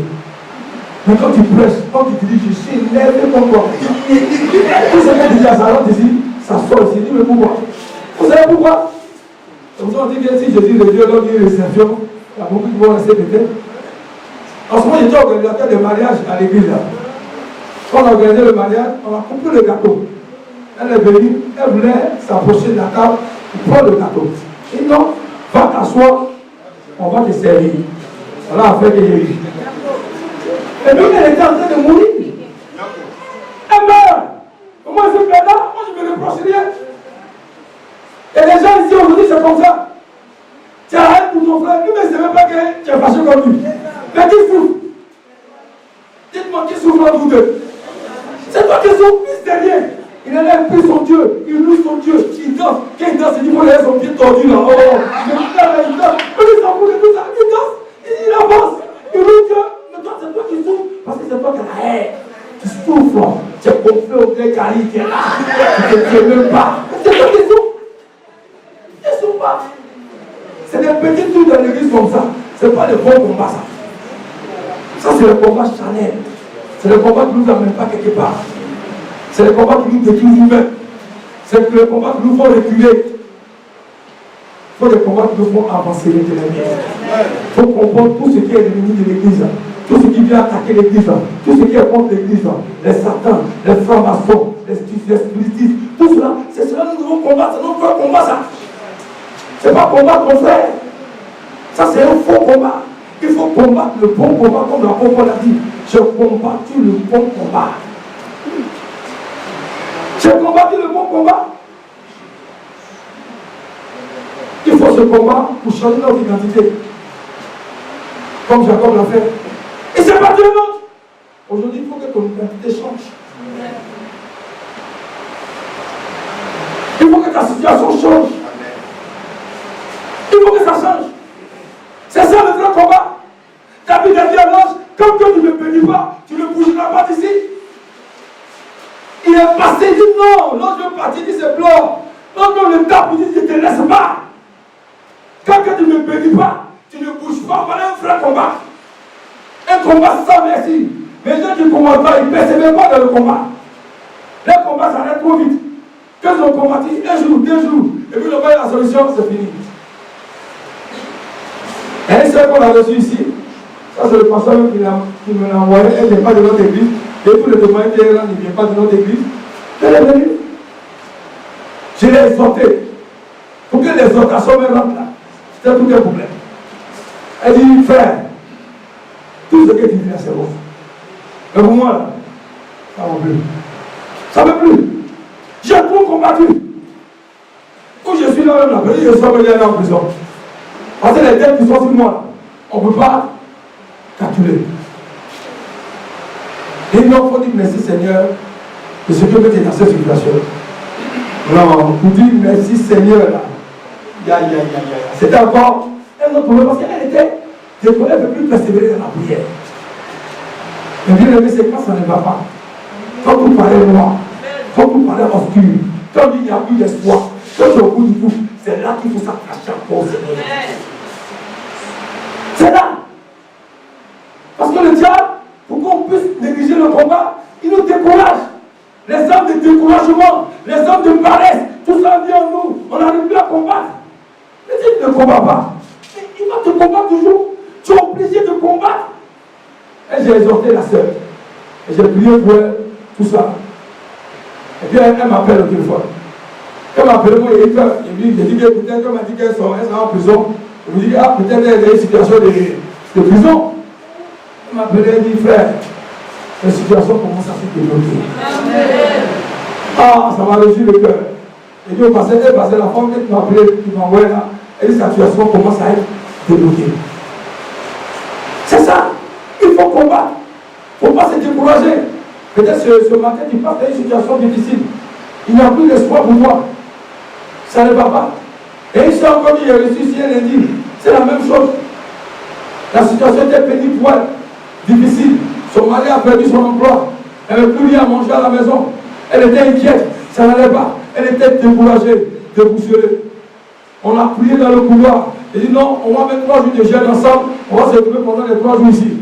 Mais quand tu prêches, quand tu dis, je suis énervé comme toi. Tout ce que tu dis à sa langue ici, ça sort ici. Dis, mais pourquoi? Vous savez pourquoi? Comme ça, on dit que si je dis le Dieu, l'homme dit réception, il y a beaucoup qui vont rester peut-être. En ce moment, j'étais organisateur de mariage à l'église là. Quand on a organisé le mariage, on a coupé le gâteau. Elle est venue, elle voulait s'approcher de la table pour prendre le gâteau. Et non, va t'asseoir, on va te servir. Voilà l'affaire que j'ai eue. Et puis elle était en train de mourir. Elle meurt. Moi je suis là, moi je me reproche rien. Et les gens ici aujourd'hui c'est comme ça. Tu as haine pour ton frère, lui mais c'est même pas que tu es fâché comme lui. Mais qui souffre? Dites-moi qui souffre en vous deux? C'est toi qui souffre, plus de rien. Il élève plus son Dieu, il loue son Dieu, il danse. Quand il danse, il dit, il a son pied tordu là. Oh, il danse. Il s'en fout de tout ça. Il danse, il avance. Il loue Dieu. Mais toi, c'est toi qui souffres. Parce que c'est toi qui as la haine. Tu souffres. Tu es confié au vrai Cali qui est là. Tu ne sais même pas. C'est toi qui souffres. Tu ne souffres pas. C'est des petits trucs dans l'église comme ça. Ce n'est pas le bon combat ça. Ça, c'est le combat charnel. C'est le combat qui ne nous amène pas quelque part. C'est le combat qui nous détruit nous-mêmes. C'est le combat qui nous font reculer. Il faut des combats qui nous font avancer les ténèbres. Il faut comprendre tout ce qui est l'ennemi de l'église. Tout ce qui vient attaquer l'église. Tout ce qui est contre l'église. Les satans, les francs-maçons, les spiritistes. Tout cela, c'est cela que nous devons combattre. C'est notre combat ça. Ce n'est pas combattre ton frère. Ça, c'est un faux combat. Il faut combattre le bon combat, comme l'apôtre Paul a dit. J'ai combattu le bon combat. J'ai combattu le bon combat. Il faut ce combat pour changer notre identité. Comme Jacob l'a fait. Et c'est pas Dieu non. Aujourd'hui, il faut que ton identité change. Il faut que ta situation change. Il faut que ça change. C'est ça le vrai combat. David a dit à l'ange, comme que tu ne me bénis pas, tu ne bougeras pas d'ici. Il est passé, il dit non, l'ange est parti, il dit c'est blanc. L'ange le tape, il dit je ne te laisse pas. Quand que tu ne me bénis pas, tu ne bouges pas. Voilà un vrai combat. Un combat sans merci. Mais les gens qui ne combattent pas, ils ne persévèrent pas dans le combat. Le combat s'arrête trop vite. Quand ils ont combattu, un jour, 2 jours, et puis ils ont pas eu la solution, c'est fini. Et un seul qu'on a reçu ici, ça c'est le pasteur qui me l'a envoyé, elle ne vient pas de notre église, et pour le témoin qui est là, il ne vient pas de notre église. Elle est venue. Je l'ai exhorté. Pour que l'exhortation me rentre là. C'était tout un problème. Elle dit, frère, tout ce que tu dis là, c'est bon. Mais pour moi, là, ça ne va plus. Ça ne veut plus. J'ai trop combattu. Où je suis là, même là, je suis allé en prison. Parce que les dettes qui sont sur moi, on ne peut pas calculer. Et il faut dire merci Seigneur de ce que tu es dans cette situation. Non, pour dire merci Seigneur là. C'était encore un autre problème parce qu'elle était, elle ne peut plus persévérer dans la prière. Mais bien aimé, c'est quand ça ne va pas. Quand tout paraît noir, quand tout paraît obscur, quand il n'y a plus d'espoir, quand tu es au bout du bout, c'est là qu'il faut s'attacher encore au Seigneur. C'est là. Parce que le diable, pour qu'on puisse négliger le combat, il nous décourage. Les hommes de découragement, les hommes de paresse, tout ça vient en nous. On n'arrive plus à combattre. Mais si tu ne combats pas, il va te combattre toujours. Tu es obligé de combattre. Et j'ai exhorté la sœur. Et j'ai prié pour elle, tout ça. Et puis elle m'appelle au téléphone. Elle m'appelle, moi, j'ai dit que peut-être qu'elle m'a dit qu'elle sera en prison. Je me dis, ah, peut-être elle est dans une situation de prison. Elle m'a appelé, elle dit, frère, la situation commence à se débloquer. Ah, ça m'a réjoui le cœur. Et puis, elle passait la femme qui m'a appelé, qui m'a envoyé là. Elle dit, la situation commence à être débloquée. C'est ça. Il faut combattre. Il ne faut pas se décourager. Peut-être ce matin, tu passes dans une situation difficile. Il n'y a plus d'espoir pour moi. Ça ne va pas. Et ici encore, il est reçu ici un lundi. C'est la même chose. La situation était pénible pour elle. Difficile. Son mari a perdu son emploi. Elle n'avait plus rien à manger à la maison. Elle était inquiète. Ça n'allait pas. Elle était découragée, déboussolée. On a prié dans le couloir. Elle dit non, on va mettre 3 jours de jeûne ensemble. On va se retrouver pendant les 3 jours ici.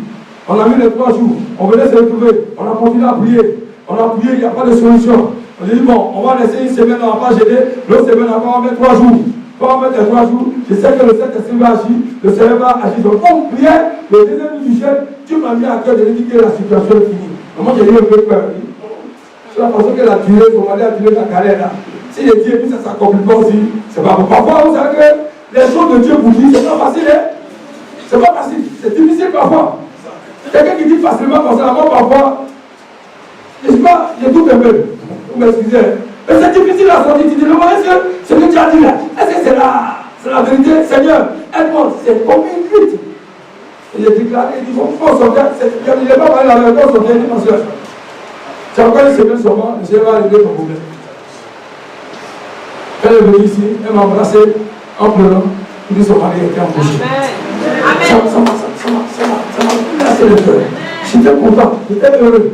On a mis les 3 jours. On venait se retrouver. On a continué à prier. On a prié, il n'y a pas de solution. On a dit bon, on va laisser une semaine, on ne va pas gêner. L'autre semaine, on va mettre 3 jours. Quand on va mettre les 3 jours, je sais que le Saint-Esprit va agir, le Seigneur va agir. Donc, on priait, le deuxième jour du jeûne, Dieu m'a mis à cœur de lui dire que la situation est finie. Moi, j'ai eu un peu peur. C'est la façon qu'elle a tiré, son mari a tiré la carrière là. Si il dit et puis ça s'accomplit pas aussi, c'est pas bon. Parfois, vous savez que les choses de Dieu vous disent, c'est pas facile, hein? C'est pas facile, c'est difficile parfois. Quelqu'un qui dit facilement comme ça, moi parfois, je sais pas, j'ai tout un peu. Vous m'excusez. Mais c'est difficile à sortir. Tu dis, le mari, ce que tu as dit là, est-ce que c'est la vérité? Seigneur, aide-moi, c'est comme une lutte. Et j'ai déclaré, il dit, on sortait, il n'est pas parlé la vérité, on sortait, il dit, ma soeur, tu as encore une semaine seulement, le Seigneur va régler ton problème. Elle est venue ici, elle m'a embrassé en pleurant, il dit, son mari était embauché. Ça m'a cassé le cœur. J'étais content, j'étais heureux.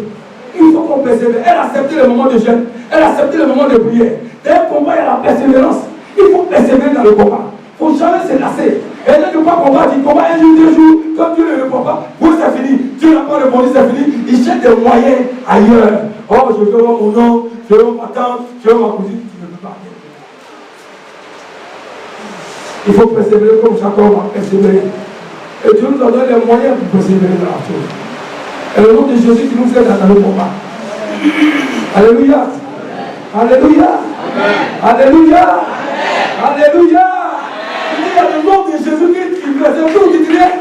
Il faut qu'on persévère. Elle a accepté le moment de jeûne, elle a accepté le moment de prière. Dans un combat, il y a la persévérance. Il faut persévérer dans le combat. Il ne faut jamais se lasser. Elle ne pas combattre, il combat un jour, 2 jours. Quand Dieu ne répond pas, pour c'est fini. Dieu n'a pas répondu, c'est fini. Il cherche des moyens ailleurs. Oh, je veux voir mon nom, je veux voir ma tante, je veux voir ma cousine. Tu ne peux pas. Il faut persévérer comme chacun va persévérer. Et Dieu nous a donné les moyens pour persévérer dans la chose. Et le nom de Jésus qui nous aide dans le combat. Alléluia. Alléluia. Alléluia. Alléluia. Il y a le nom de Jésus qui préserve tout, qui dirait.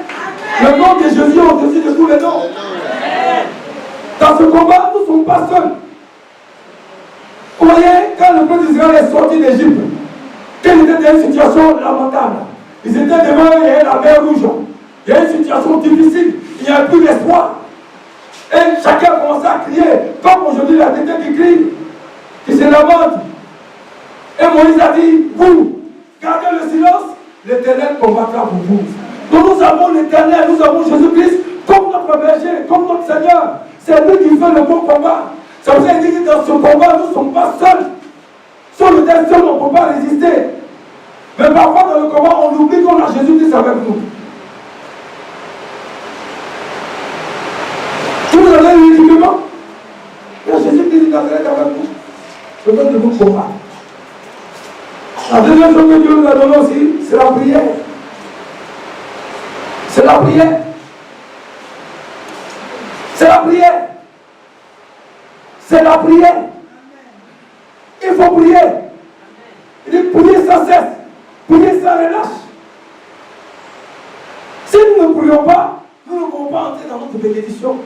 Le nom de Jésus est au-dessus de tous les noms. Dans ce combat, nous ne sommes pas seuls. Vous voyez, quand le peuple d'Israël est sorti d'Égypte, qu'ils étaient dans une situation lamentable. Ils étaient devant, il y avait la mer rouge. Il y a une situation difficile. Il n'y a plus d'espoir. Et chacun a commencé à crier, comme aujourd'hui la tête qui crie, qui se lamente. Et Moïse a dit, vous, gardez le silence, l'Éternel combattra pour vous. Donc nous avons l'Éternel, nous avons Jésus-Christ comme notre berger, comme notre Seigneur. C'est lui qui fait le bon combat. Ça vous a dit que dans ce combat, nous ne sommes pas seuls. Si on était seul, on ne peut pas résister. Mais parfois dans le combat, on oublie qu'on a Jésus-Christ avec nous. Vous avez eu l'équipement. Il y a Jésus-Christ qui est avec nous. Je veux de vous combattre. La deuxième chose que Dieu nous a donnée aussi, c'est la prière. C'est la prière. C'est la prière. C'est la prière. Il faut prier. Il dit prier sans cesse. Prier sans relâche. Si nous ne prions pas, nous ne pouvons pas entrer dans notre bénédiction.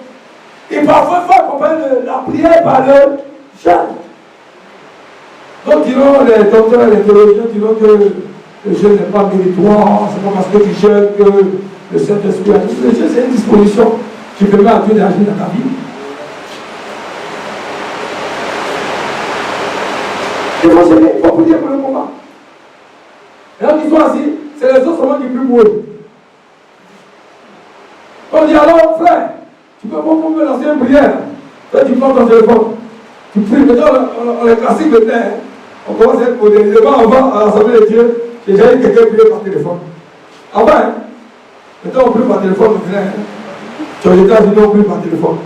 Et parfois, il faut accompagner la prière par le jeûne. Donc, diront les docteurs, les théologiens diront que le jeûne n'est pas méritoire, c'est pas parce que tu jeûnes que le Saint-Esprit a dit. Le jeûne, c'est une disposition qui permet à Dieu d'agir dans ta vie. Il faut prier pour le combat. Et là, qui sont assis, c'est les autres seulement qui prient pour eux. On dit alors, frère, tu peux pas me lancer une prière. Toi, tu prends ton téléphone. Tu pries. Maintenant, on est classique de terre. On commence à être modernisé. On va à l'Assemblée de Dieu. J'ai déjà eu quelqu'un prier par téléphone. Avant, hein? Maintenant, on prie par téléphone. Tu es aux États-Unis, on prie par téléphone.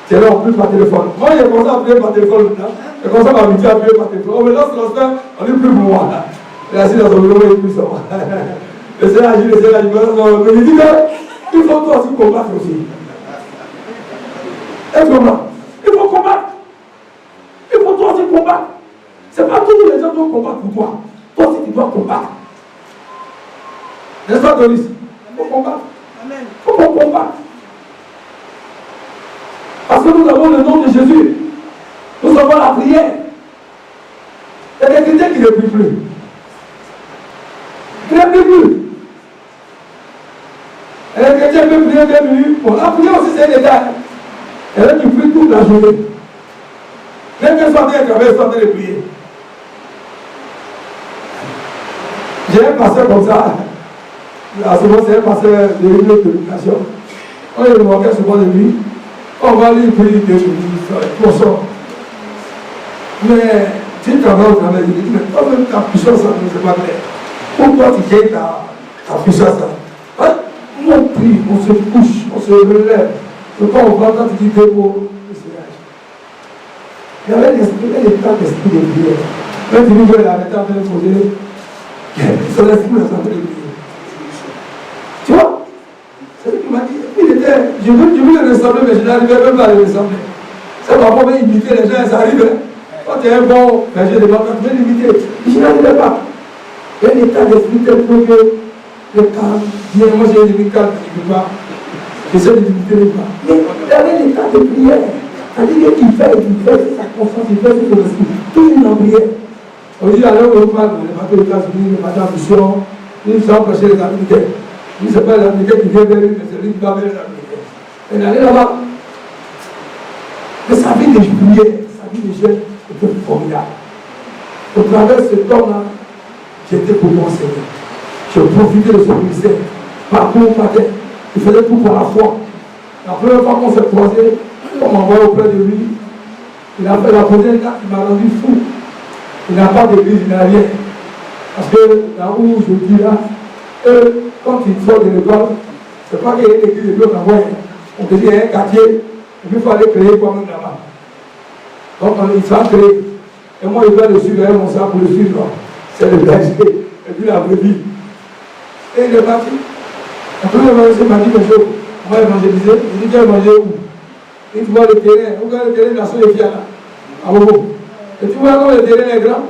C'est là, on prie par téléphone. Moi, j'ai commencé à prier par téléphone maintenant. J'ai commencé à m'habituer à prier par téléphone. On me lance l'instant, on n'est plus pour moi. Il est assis dans son bureau, il prie ça. Le Seigneur agit, le Seigneur agit. Mais il dit qu'il faut toi aussi combattre aussi. Il faut combattre. Il faut toi aussi combattre. Ce n'est pas tous les gens qui doivent combattre pour toi. Toi aussi, tu dois combattre. N'est-ce pas, Doris? Il faut combattre. Il faut qu'on combatte. Parce que nous avons le nom de Jésus. Nous avons la prière. Il y a des chrétiens qui ne prient plus. Ils ne prient plus. Et les chrétiens peuvent prier 2 minutes. Bon, la prière aussi, c'est un détail. Et là, tu pries toute la journée. Même que soit en train de travailler, soit en train de prier. J'ai un pasteur comme ça. À ce moment, c'est un pasteur de l'union de l'éducation. On est remarqué souvent de lui. On va lui prier 2 minutes. Pour ça. Mais tu travailles au travail. Il dit, mais toi-même, ta puissance, c'est pas clair. Pourquoi tu gagnes ta puissance? Hein? On prie, on se couche, on se relève. Et quand on va, quand tu dis 2 mots, il y avait des tas d'esprit de prière. Même si nous voyons la méthode en train de poser, son esprit nous a en train de prier. Tu vois? C'est ce qu'il m'a dit. Il était, je veux le ressembler, mais je n'arrivais même pas à le ressembler. Ça va pas imiter les gens, ça arrive. Quand tu es un bon berger de bâtard, tu veux l'imiter. Je n'arrive pas. Il y a un état d'esprit tel que le calme, bien, moi j'ai des calmes, je ne peux pas. J'essaie de limiter les pas. Mais il y avait l'état de prière. C'est-à-dire qu'il fait, c'est sa conscience, il fait ce que l'esprit. Toujours en prière. On dit alors on parle des bateaux aux États-Unis, les bateaux en mission, ils sont empêchés les Américains. Ils ne sont pas les Américains qui viennent vers lui, mais c'est lui qui va vers les Américains. Et d'aller là-bas. Mais sa vie de prière, sa vie de jeûne était formidable. Au travers de ce temps-là, j'étais pour mon Seigneur. J'ai profité de ce ministère. Parcours par terre. Il faisait tout pour la foi. La première fois qu'on s'est croisé, on m'a envoyé auprès de lui. Il a fait la première date, il m'a rendu fou. Il n'a pas d'église, il n'a rien. Parce que là où je dis là, quand il sort de l'école, c'est pas qu'il y a une église et puis on envoie. On te dit il y a un quartier, et puis il faut aller créer quoi-même là-bas. Donc il s'est créé. Et moi je dois le suivre, mon sang pour le suivre. C'est le berger. Et puis la vraie vie. Et il est parti. Après l'évangile m'a dit bonjour. On va évangéliser. Il dit tu as évangélisé où? Et tu vois le terrain. Où est le terrain de la Sophia là? À Bobo. Et tu vois comment le terrain est grand?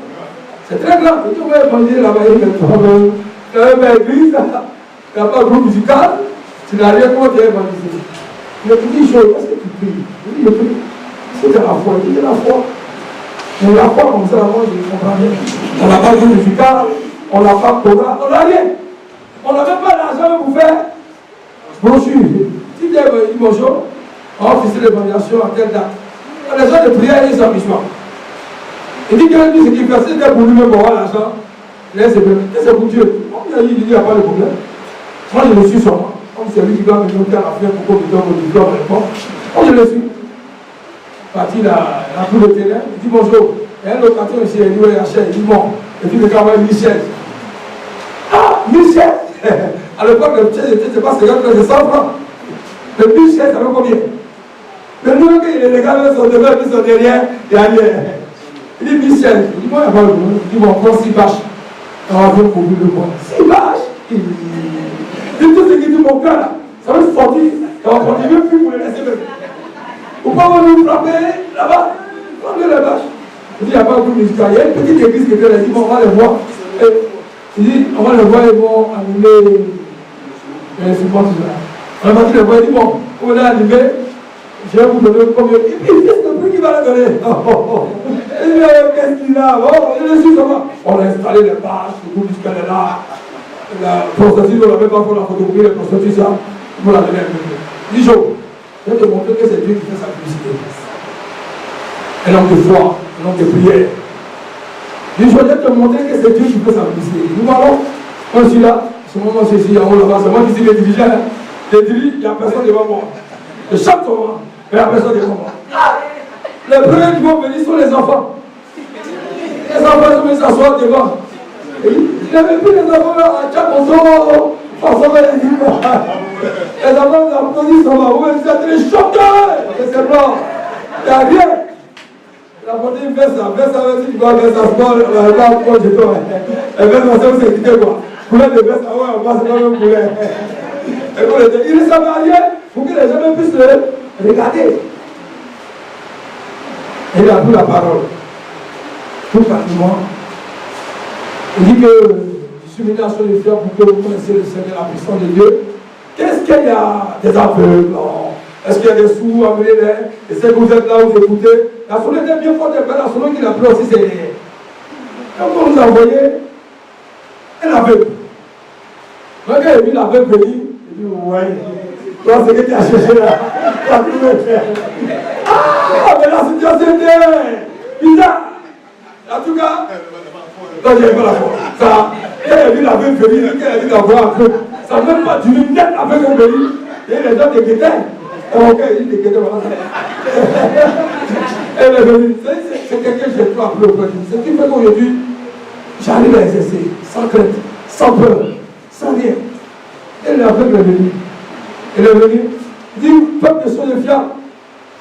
C'est très grand. Et tu vois évangéliser là-bas. Il dit tu as une église, tu n'as pas de groupe musical, tu n'as rien, comment tu as évangélisé? Il a dit chose, est-ce que tu pries? Il dit je prie. C'était la foi. Il dit c'est la foi. Mais la foi comme ça, moi je comprends bien. On n'a pas de groupe musical, on n'a pas de Torah, on n'a rien. On n'a même pas d'argent pour faire brochure. Si tu dis bonjour, on va officier l'évaluation à telle date. Les gens de prière, ils sont musulmans. Il dit que lui, ce qu'il fait, c'est pour lui-même pour avoir l'argent. Laisse c'est pour Dieu. Il n'y a pas de problème. Moi, je le suis sur moi. Comme c'est lui qui doit me monter à la fin pour qu'on me donne mon diplôme à l'époque. Moi, je le suis. Parti là, pour le terrain. Il dit bonjour. Il y a un locataire ici, il dit oui, achète. Il dit bon. Et puis, il dit ouais, Michel. Ah, Michel. À l'époque, le chèque était pas 50 francs, c'est 100 francs. Le Michel, ça veut combien? Mais nous, les gars, ils sont devant, ils sont derrière, il y a rien. Il dit Michel. Il dit moi, il n'y a pas de problème. Il dit bon, prends 6 vaches. On va faire pour lui le bois. 6 vaches. Il dit tout ce qu'il dit mon cœur là, ça va sortir. Et on ne continue plus pour les laisser même. Pourquoi on va nous frapper là-bas? Prenez les vaches. Il dit il n'y a pas de groupe musical. Il y a une petite église qui était là. Il dit bon, on va les voir. Il dit on va les voir, ils vont animer les supports. On a parti les voir. Il dit bon, on va animer. Je vais vous donner combien. Et puis, qu'est-ce que qui va le donner? Il dit qu'est-ce qu'il a? Je le suis comment? On a installé les vaches, le groupe musical est là. La prostituée, on n'avait pas fait la photocopie, la prostituée, ça, il faut la donner à quelqu'un. Il dit, je vais te montrer que c'est Dieu qui fait sa publicité. Un homme de foi, un homme de prière. Il dit, je vais te montrer que c'est Dieu qui fait sa publicité. Il dit, alors, moi je suis là, ce moment c'est ici, en haut là-bas, c'est moi qui suis le dirigeant. Je dis, il n'y a personne devant moi. Je chante sur moi, mais il n'y a personne devant moi. Les premiers qui vont venir sont les enfants. Les enfants sont venus s'asseoir devant. Il n'avait plus les enfants là, à Tchakoso, les enfants applaudissent en bas. Vous êtes les chanteurs, c'est blanc. Il n'y a rien. La montée fait ça, si tu vas faire ça, elle va prendre chez toi. Elle fait ça, c'est écouté quoi. Poulet de baisse, ouais, on va se faire un poulet. Il ne savait rien pour que les gens puissent le regarder. Et il a pris la parole. Tout simplement. Il dit que je suis venu à son effet pour que vous connaissiez le Seigneur, la puissance de Dieu. Qu'est-ce qu'il y a? Des aveugles? Est-ce qu'il y a des sourds? Amenez-les. Et c'est que vous êtes là, vous écoutez. La sonne était bien forte, la sonne qu'il a pris aussi, c'est. Quand on nous a envoyé un aveugle. Quand il a vu l'aveugle venir, il dit ouais. Toi, c'est que tu as cherché là. Tu as trouvé faire. Ah, mais la situation était bizarre. En tout cas. Là, j'ai pas la foi. Ça, quand il a vu l'aveugle venir, quand il a vu la voix un peu, ça n'a même pas duré net avec un venir. Et les gens te guettaient. Ok, ils te guettaient, voilà. Elle est venue. C'est quelqu'un que j'ai trop appelé auprès de lui. Ce qui fait qu'aujourd'hui, j'arrive à exercer, sans crainte, sans peur, sans rien. Et l'aveugle est venu. Elle est venue. Il dit, peuple de Sophia,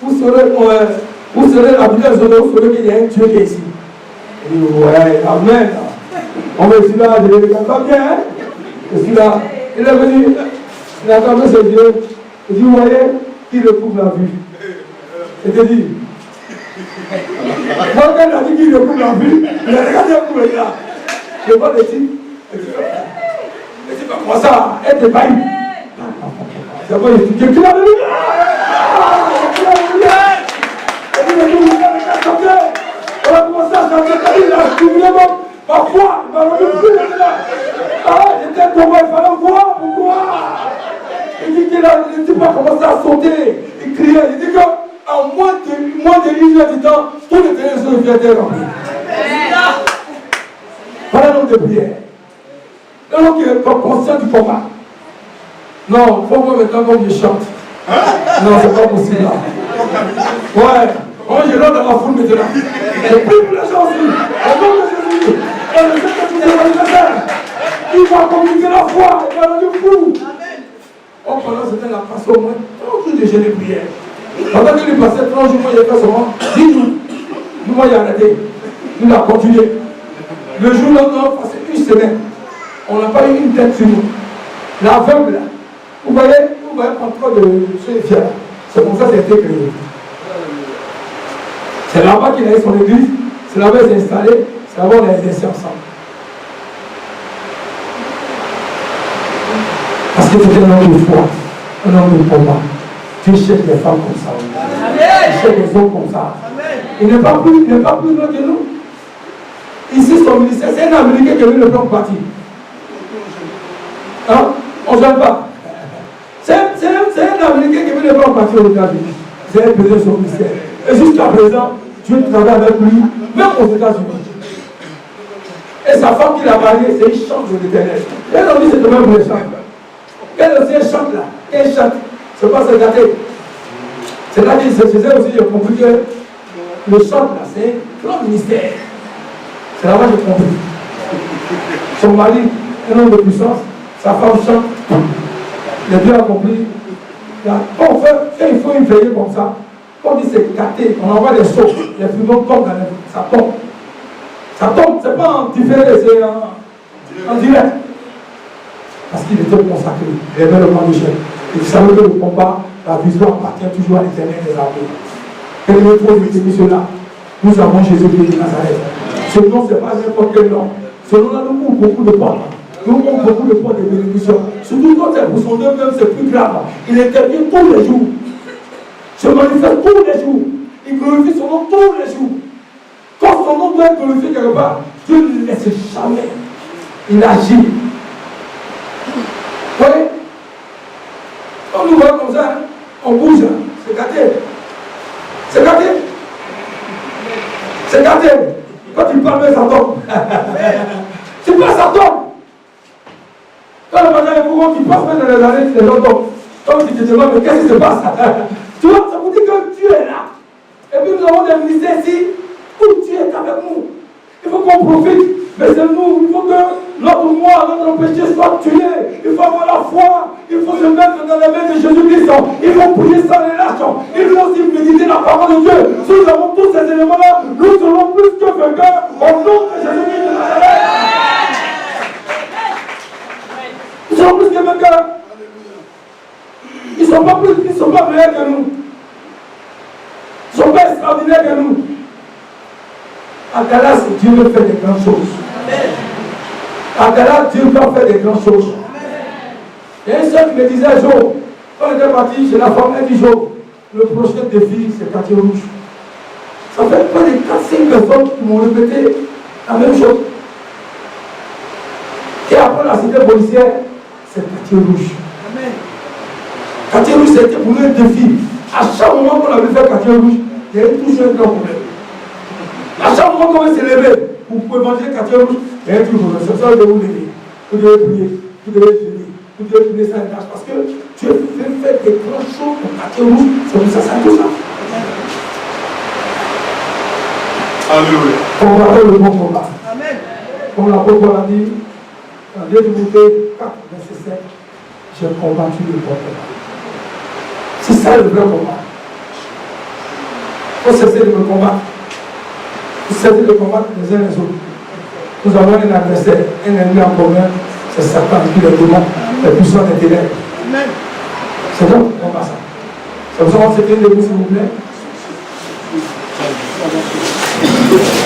vous serez habité à Zono, vous saurez qu'il y a un Dieu qui est ici. Il dit, ouais, amen. On me dit là, je ne regarde pas bien, hein. Je suis là. Il est venu, il a attendu ses yeux. Il dit, vous voyez, il retrouve la vue. Il te dit, Moi, quand il a dit qu'il recouvre la vue, il a regardé un coup, il est là. Je vois les types. Les types ont commencé à être ébahis. C'est bon, il dit qu'il a venu. On a commencé à chanter, il a soulevé ma foi, il m'a remis plus là. Ah, j'étais tombé, il fallait voir, pourquoi? Il dit qu'il a, les types ont commencé à sauter, il criait, il dit qu'en moins de 1 heure de temps, tous les télévisions étaient remplis. Voilà l'homme de prière. L'homme qui est conscient du combat. Non, il faut voir maintenant comme je chante. Non, c'est pas possible là. Ouais. Moi, je rentre dans la foule maintenant. Je prie pour les gens aussi. Au nom de Jésus. Et le Seigneur tout est anniversaire. Il va communiquer la foi. Il va rendre fou. Oh, pendant ce temps, il a passé au moins 30 jours de jeûne et prière. Pendant qu'il est passé 30 jours, moi, il a fait seulement 10 jours. Nous, moi, il a arrêté. Il a continué. Le jour là, on a passé 1 semaine. On n'a pas eu une tête sur nous. L'aveugle, là. Vous voyez contrôle de ceux fiers. C'est comme ça que ça a été créé. C'est là-bas qu'il a eu son église, c'est là-bas qu'il s'est installé, c'est là-bas qu'on a laissé ensemble. Parce que c'était un homme de foi, un homme de combat. Dieu cherche des femmes comme ça. Il cherche des hommes comme ça. Il n'est pas plus grand que nous. Ici, son ministère, c'est un Américain qui est venu le prendre parti. Hein? On ne gêne pas. C'est un Américain qui est venu le prendre parti aux États-Unis. C'est un président de son ministère. Et jusqu'à présent, Dieu travaille avec lui, même aux États-Unis. Et sa femme qui l'a mariée, c'est une chante de l'Éternel. Elle a dit c'est même pour les chants. Elle aussi elle chante là. Elle chante. C'est pas se gâter. C'est là qu'il se faisait aussi, j'ai compris que le chant là, c'est un grand ministère. C'est là-bas que j'ai compris. Son mari, un homme de puissance, sa femme chante. Les deux ont compris. Quand il faut une veillée comme ça, quand on dit c'est gâté, on envoie des sauts, les frigos tombent dans ça tombe. Ça tombe, c'est pas en différé, c'est en direct. Parce qu'il était consacré, il aimait le camp de Dieu. Il savait que le combat, la vision appartient toujours à l'Éternel des armées. Quel est le point de cela? Nous avons Jésus-Christ de Nazareth. Ce nom, ce n'est pas n'importe quel nom. Ce nom-là nous ouvre beaucoup de portes. Nous ouvrons beaucoup de portes de bénédiction. Surtout quand c'est pour son Dieu même, c'est plus grave. Il intervient tous les jours. Se manifeste tous les jours. Il glorifie son nom tous les jours. Quand son nom doit être glorifié quelque part, Dieu ne le laisse jamais. Il agit. Vous voyez? Quand nous voyons comme ça, on bouge. C'est gâté. C'est gâté. C'est gâté. Quand tu parles, ça tombe. C'est pas ça tombe. Quand le matin, tu passes même dans les années, les gens tombent. Quand tu te demandes, mais qu'est-ce qui se passe? Tu vois, ça vous dit que Dieu est là. Et puis nous avons des ministères ici où Dieu est avec nous. Il faut qu'on profite. Mais c'est nous, il faut que notre moi, notre péché soit tué. Il faut avoir la foi. Il faut se mettre dans les mains de Jésus-Christ. Il faut prier sans relâche. Il faut aussi méditer la parole de Dieu. Si nous avons tous ces éléments-là, nous serons plus que vainqueurs au nom de Jésus-Christ de Nazareth. Nous serons plus que vainqueurs. Ils ne sont pas meilleurs que nous. Ils ne sont pas extraordinaires que nous. À Dallas, Dieu veut faire des grandes choses. À Dallas, Dieu veut faire des grandes choses. Il y a une seule qui me disait un jour, quand on était parti chez la femme, elle dit jour, le prochain défi, c'est Quartier Rouge. Ça fait près de 4-5 personnes qui m'ont répété la même chose. Et après la cité policière, c'est Quartier Rouge. Quartier Rouge, c'était pour nous un défi. À chaque moment qu'on avait fait Quartier Rouge, il y avait toujours un grand problème. À chaque moment qu'on veut s'élever, vous pouvez manger Quartier Rouge, il y a toujours un problème. C'est ça que vous lever. Vous devez prier, vous devez prier, vous devez prier sans grâce. Parce que Dieu veut faire des grandes choses pour Quartier Rouge. C'est pour ça, c'est tout ça. Alléluia. Combattez le bon combat. Amen. Comme l'apôtre Paul a dit, dans 2 Timothée 4, verset 7, j'ai combattu le bon combat. C'est ça le vrai combat. Il faut cesser de me combattre. Il faut cesser de combattre les uns les autres. Nous avons un adversaire, un ennemi en commun, c'est Satan qui les démons, les puissants des ténèbres. C'est bon, on combat ça. C'est pour ça qu'on s'était debout, s'il vous plaît. Amen.